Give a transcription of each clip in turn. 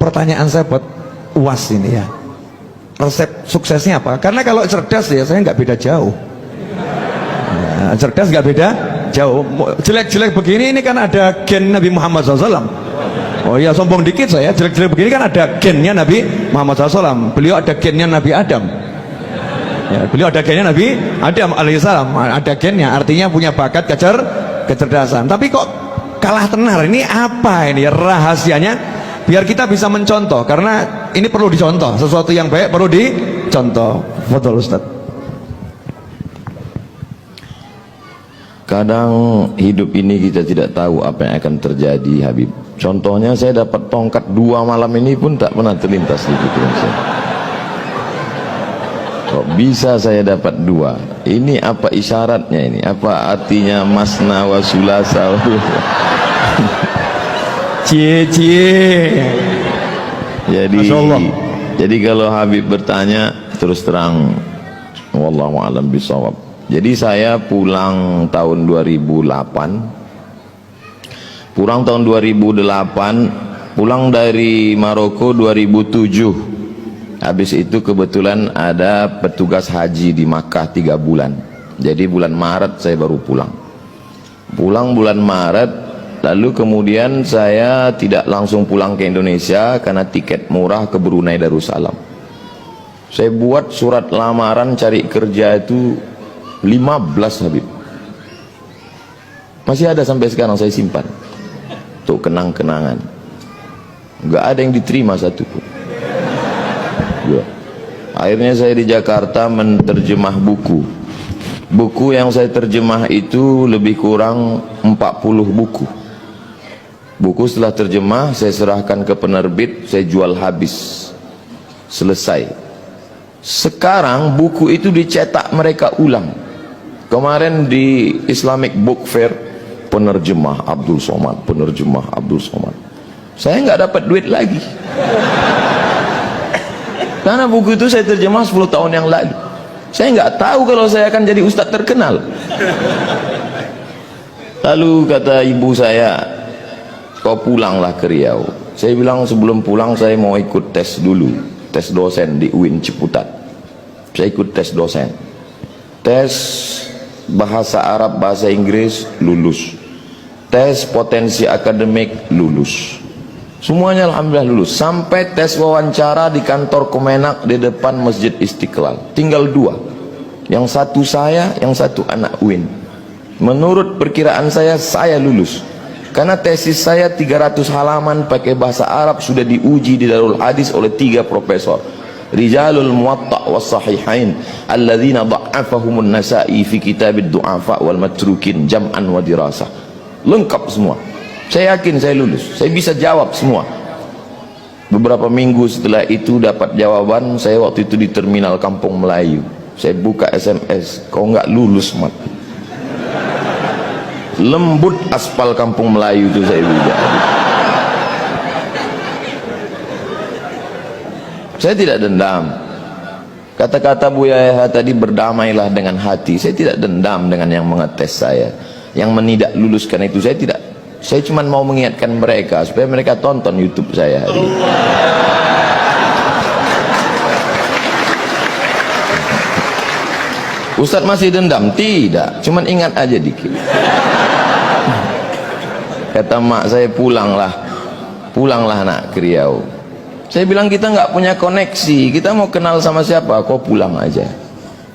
pertanyaan saya buat UAS ini ya. Resep suksesnya apa? Karena kalau cerdas ya saya nggak beda jauh. Nah, cerdas nggak beda jauh. Jelek-jelek begini ini kan ada gen Nabi Muhammad SAW. Oh iya, sombong dikit saya. Jelek-jelek begini kan ada gennya Nabi Muhammad SAW. Beliau ada gennya Nabi Adam. Ya, beliau ada gennya Nabi Adam alaihissalam. Ada gennya, artinya punya bakat kecerdasan. Tapi kok kalah tenar? Ini apa ini rahasianya? Biar kita bisa mencontoh, karena ini perlu dicontoh. Sesuatu yang baik perlu dicontoh. Betul Ustaz. Kadang hidup ini kita tidak tahu apa yang akan terjadi, Habib. Contohnya saya dapat tongkat 2 malam ini pun tak pernah terlintas di pikiran saya. Kok bisa saya dapat 2? Ini apa isyaratnya ini? Apa artinya masna wa sulasa? Cie. Jadi kalau Habib bertanya terus terang, wallahu a'lam bishawab. Jadi saya pulang tahun 2008. Pulang dari Maroko 2007. Habis itu kebetulan ada petugas haji di Makkah 3 bulan. Jadi bulan Maret saya baru pulang. Pulang bulan Maret, lalu kemudian saya tidak langsung pulang ke Indonesia karena tiket murah ke Brunei Darussalam. Saya buat surat lamaran cari kerja itu 15, Habib. Masih ada sampai sekarang, saya simpan untuk kenang-kenangan. Nggak ada yang diterima satu pun. Akhirnya saya di Jakarta menerjemah buku. Buku yang saya terjemah itu lebih kurang 40 buku. Buku setelah terjemah saya serahkan ke penerbit, saya jual habis. Selesai. Sekarang buku itu dicetak mereka ulang. Kemarin di Islamic Book Fair, penerjemah Abdul Somad, penerjemah Abdul Somad. Saya nggak dapat duit lagi. Karena buku itu saya terjemah 10 tahun yang lalu. Saya nggak tahu kalau saya akan jadi ustadz terkenal. Lalu kata ibu saya, kau pulanglah ke Riau. Saya bilang sebelum pulang saya mau ikut tes dulu, tes dosen di UIN Ciputat. Saya ikut tes dosen, tes bahasa Arab, bahasa Inggris, lulus. Tes potensi akademik, lulus. Semuanya alhamdulillah lulus. Sampai tes wawancara di kantor Kemenak di depan Masjid Istiqlal. Tinggal 2. Yang satu saya, yang satu anak UIN. Menurut perkiraan saya lulus. Karena tesis saya 300 halaman pakai bahasa Arab, sudah diuji di Darul Hadis oleh 3 profesor. Rijalul Muwatta' was Sahihain alladzina dha'afahumun Nasa'i fi kitabid du'afa wal matrukin jam'an wa dirasah. Lengkap semua. Saya yakin saya lulus. Saya bisa jawab semua. Beberapa minggu setelah itu dapat jawaban. Saya waktu itu di terminal Kampung Melayu. Saya buka SMS, kau nggak lulus, Mat. Lembut aspal Kampung Melayu itu saya bilang. Saya tidak dendam. Kata-kata Buya tadi, berdamailah dengan hati. Saya tidak dendam dengan yang mengetes saya, yang menidak lulus. Karena itu saya tidak. Saya cuma mau mengingatkan mereka supaya mereka tonton YouTube saya hari ini. Ustadz masih dendam? Tidak, cuma ingat aja dikit. Kata mak saya, pulanglah nak ke Riau. Saya bilang kita nggak punya koneksi, kita mau kenal sama siapa? Kau pulang aja.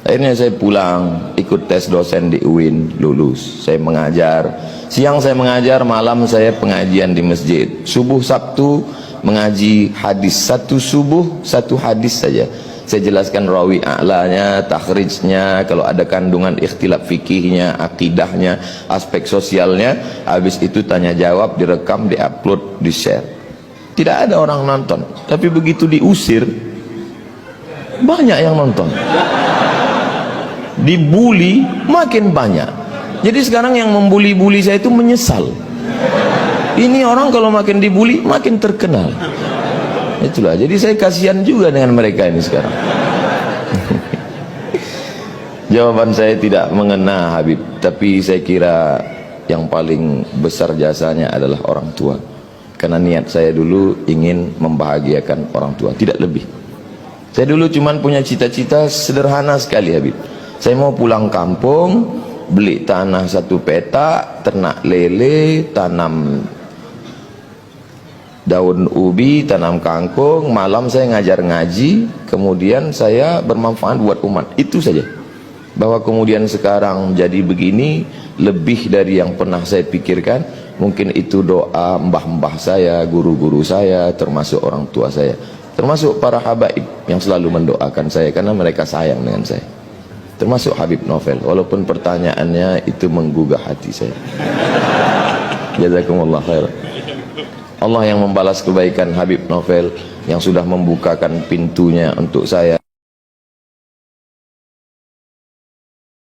Akhirnya saya pulang, ikut tes dosen di UIN, lulus. Saya mengajar, siang saya mengajar, malam saya pengajian di masjid. Subuh Sabtu mengaji hadis, 1 subuh 1 hadis saja. Saya jelaskan rawi a'lanya, takhrijnya, kalau ada kandungan ikhtilaf fikihnya, akidahnya, aspek sosialnya. Habis itu tanya jawab, direkam, diupload, di-share. Tidak ada orang nonton, tapi begitu diusir banyak yang nonton. Dibully makin banyak. Jadi sekarang yang membuli-buli saya itu menyesal. Ini orang kalau makin dibully makin terkenal. Itulah, jadi saya kasihan juga dengan mereka ini sekarang. Jawaban saya tidak mengena, Habib, tapi saya kira yang paling besar jasanya adalah orang tua. karena niat saya dulu ingin membahagiakan orang tua, tidak lebih. Saya dulu cuman punya cita-cita sederhana sekali Habib. Saya mau pulang kampung, beli tanah 1 petak, ternak lele, tanam daun ubi, tanam kangkung, malam saya ngajar ngaji, kemudian saya bermanfaat buat umat. Itu saja. Bahwa kemudian sekarang jadi begini lebih dari yang pernah saya pikirkan. Mungkin itu doa mbah-mbah saya, guru-guru saya, termasuk orang tua saya, termasuk para habaib yang selalu mendoakan saya karena mereka sayang dengan saya, termasuk Habib Novel, walaupun pertanyaannya itu menggugah hati saya. Jazakumullah khair. Allah yang membalas kebaikan Habib Novel yang sudah membukakan pintunya untuk saya.